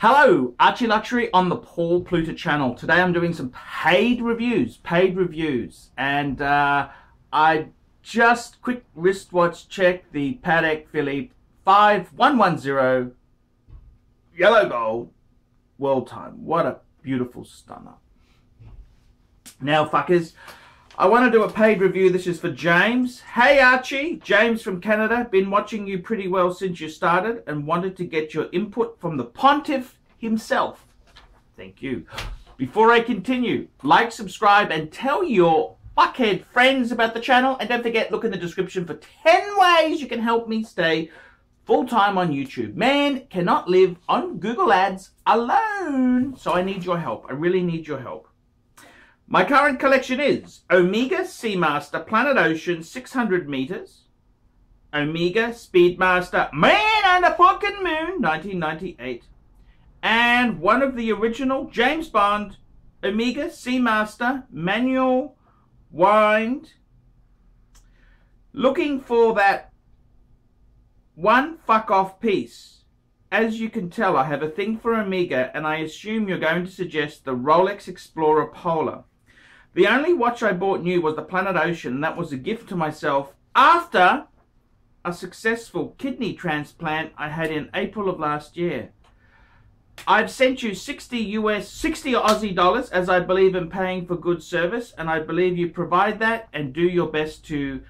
Hello, Archie Luxury on the Paul Pluta channel. Today I'm doing some paid reviews, and I just quick wristwatch check the Patek Philippe 5110 yellow gold world time. What a beautiful stunner. Now fuckers, I want to do a paid review. This is for James. Hey Archie, James from Canada. Been watching you pretty well since you started and wanted to get your input from the Pontiff himself. Thank you. Before I continue, like, subscribe and tell your fuckhead friends about the channel. And don't forget, look in the description for 10 ways you can help me stay full-time on YouTube. Man cannot live on Google Ads alone. So I need your help. I really need your help. My current collection is Omega Seamaster Planet Ocean 600 meters, Omega Speedmaster Man on a Fucking Moon 1998, and one of the original James Bond Omega Seamaster manual wind. Looking for that one fuck off piece. As you can tell, I have a thing for Omega, and I assume you're going to suggest the Rolex Explorer Polar. The only watch I bought new was the Planet Ocean, and that was a gift to myself after a successful kidney transplant I had in April of last year. I've sent you 60 Aussie dollars, as I believe in paying for good service, and I believe you provide that and do your best to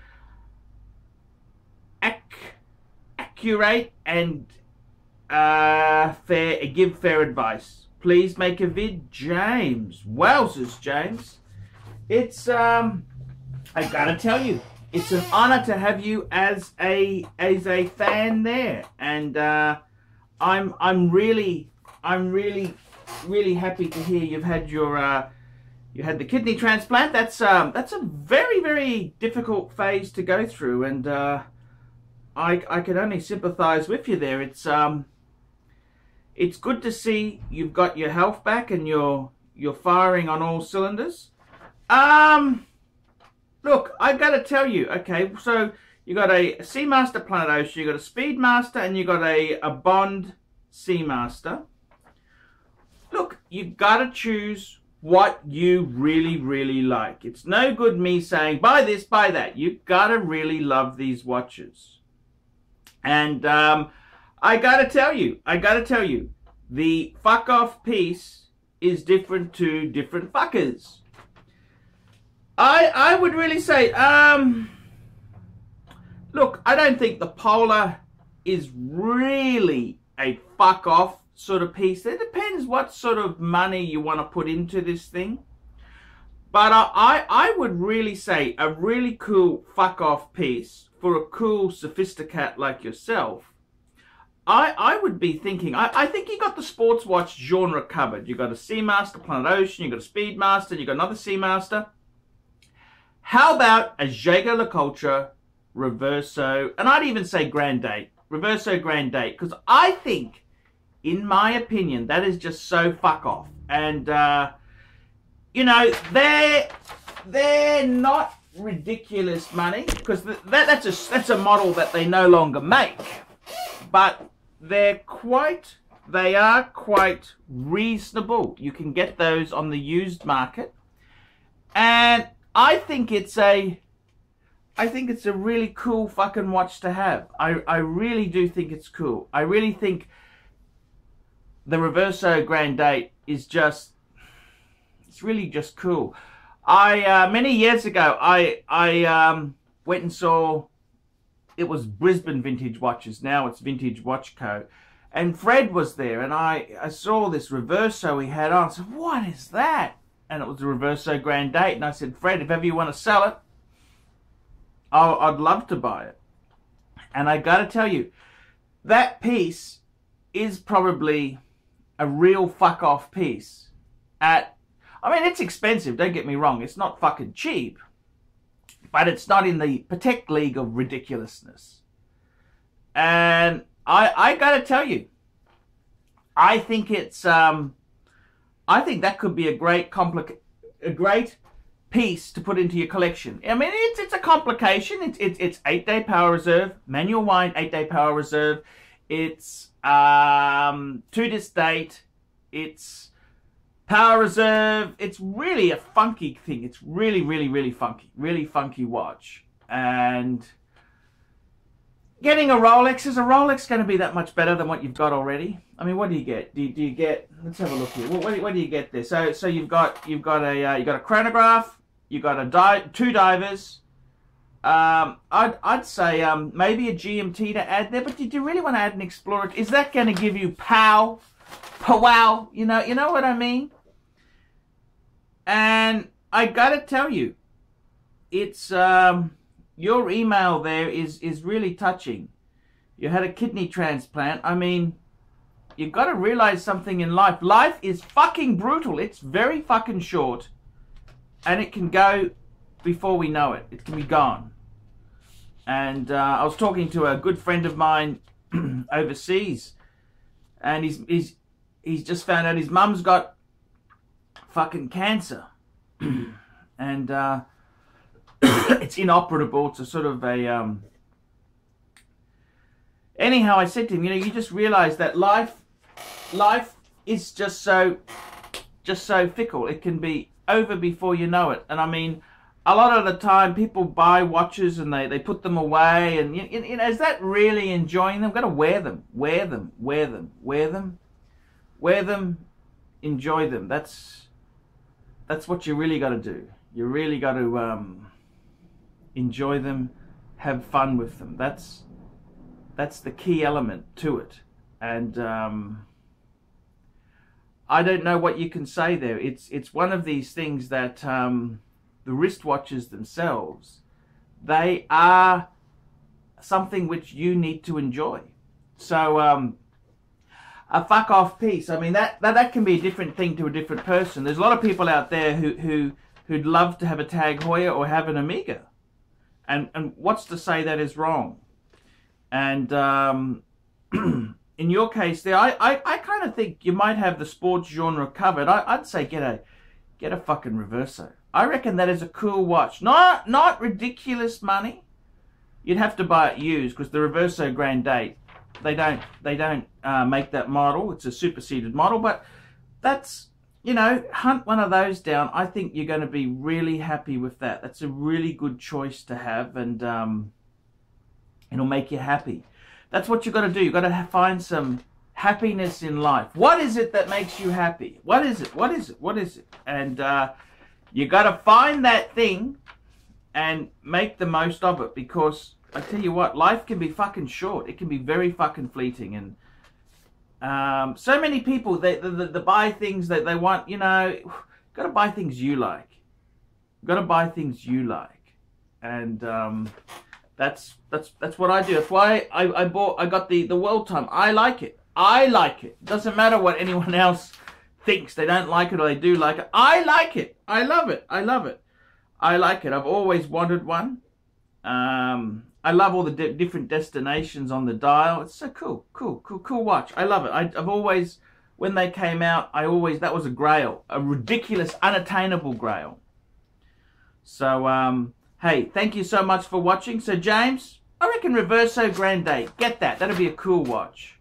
accurate and give fair advice. Please make a vid, James. Wowzers, James. It's I gotta tell you, it's an honor to have you as a fan there, and I'm really happy to hear you've had your you had the kidney transplant. That's a very difficult phase to go through, and I can only sympathize with you there. It's good to see you've got your health back and you're firing on all cylinders. Look, I gotta tell you, okay, so you got a Seamaster Planet Ocean, you got a Speedmaster, and you got a Bond Seamaster. Look, you gotta choose what you really like. It's no good me saying, buy this, buy that. You gotta really love these watches. And, I gotta tell you, the fuck off piece is different to different fuckers. I would really say, look, I don't think the Polar is really a fuck off sort of piece. It depends what sort of money you want to put into this thing. But I would really say a really cool fuck off piece for a cool sophisticate like yourself. I would be thinking, I think you got the sports watch genre covered. You got a Seamaster Planet Ocean, you got a Speedmaster, you got another Seamaster. How about a Jaeger-LeCoultre Reverso, and I'd even say Grand Date, Reverso Grand Date, because I think, in my opinion, that is just so fuck off. And, you know, they're not ridiculous money, because that's a model that they no longer make. But they are quite reasonable. You can get those on the used market. And I think it's a really cool fucking watch to have. I really do think it's cool. I really think the Reverso Grand Date is it's really just cool. Many years ago, I went and saw, it was Brisbane Vintage Watches. Now it's Vintage Watch Co. And Fred was there, and I saw this Reverso he had on. I said, what is that? And it was the Reverso Grand Date. And I said, Fred, if ever you want to sell it, I'd love to buy it. And I got to tell you, that piece is probably a real fuck off piece. I mean, it's expensive, don't get me wrong. It's not fucking cheap. But it's not in the Patek league of ridiculousness. And I got to tell you, I think it's I think that could be a great piece to put into your collection. I mean, it's a complication. It's 8-day power reserve, manual wind 8-day power reserve. It's to this date, it's power reserve. It's really a funky thing. It's really funky watch. And getting a Rolex, is a Rolex going to be that much better than what you've got already? I mean, what do you get? Do you get? Let's have a look here. What do you get there? So you've got a chronograph. You've got two divers. I'd say maybe a GMT to add there. But did you really want to add an Explorer? Is that going to give you pow? You know what I mean? And I gotta tell you, it's your email there is really touching. You had a kidney transplant. I mean, you've got to realize something in life. Life is fucking brutal. It's very fucking short, and it can go before we know it. It can be gone. And I was talking to a good friend of mine overseas, and he's just found out his mum's got fucking cancer, and it's inoperable. It's a sort of a anyhow, I said to him, you just realize that life is just so fickle. It can be over before you know it. And I mean, a lot of the time people buy watches and they put them away, and is that really enjoying them? Got to wear them, enjoy them. That's what you really got to do. You really got to enjoy them, have fun with them. That's the key element to it. And I don't know what you can say there. It's one of these things that the wristwatches themselves, they are something which you need to enjoy. So a fuck off piece, I mean, that can be a different thing to a different person. There's a lot of people out there who'd love to have a Tag Heuer or have an Omega, and what's to say that is wrong? And in your case there, I kind of think you might have the sports genre covered. I'd say get a fucking Reverso. I reckon that is a cool watch. Not ridiculous money. You'd have to buy it used, because the Reverso Grand Date, they don't make that model. It's a superseded model, but that's, hunt one of those down. I think you're going to be really happy with that. That's a really good choice to have, and it'll make you happy. That's what you've got to do. You've got to find some happiness in life. What is it that makes you happy? What is it? And you got to find that thing and make the most of it, because I tell you what, life can be fucking short. It can be very fucking fleeting. And so many people, they buy things that they want, got to buy things you like. Got to buy things you like. And that's what I do. That's why I got the World Time. I like it. Doesn't matter what anyone else thinks. They don't like it or they do like it. I like it. I love it. I like it. I've always wanted one. I love all the different destinations on the dial. It's so cool watch. I love it. I've always, when they came out, that was a grail, a ridiculous, unattainable grail. So, hey, thank you so much for watching. So, James, I reckon Reverso Grand Date. Get that. That'll be a cool watch.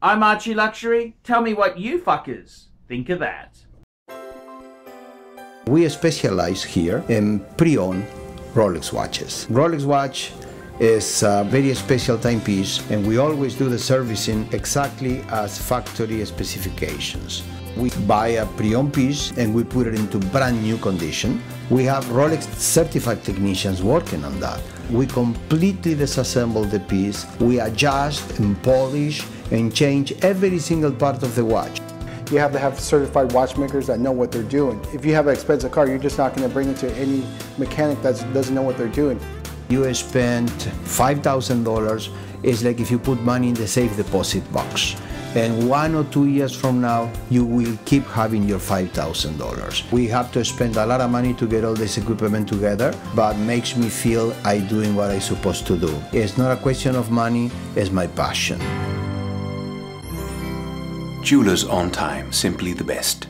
I'm Archie Luxury. Tell me what you fuckers think of that. We specialize here in pre-owned Rolex watches. Rolex watch is a very special timepiece, and we always do the servicing exactly as factory specifications. We buy a pre-owned piece and we put it into brand new condition. We have Rolex certified technicians working on that. We completely disassemble the piece. We adjust and polish and change every single part of the watch. You have to have certified watchmakers that know what they're doing. If you have an expensive car, you're just not going to bring it to any mechanic that doesn't know what they're doing. You spend $5,000, it's like if you put money in the safe deposit box. And 1 or 2 years from now, you will keep having your $5,000. We have to spend a lot of money to get all this equipment together, but makes me feel I'm doing what I'm supposed to do. It's not a question of money, it's my passion. Jewelers on Time, simply the best.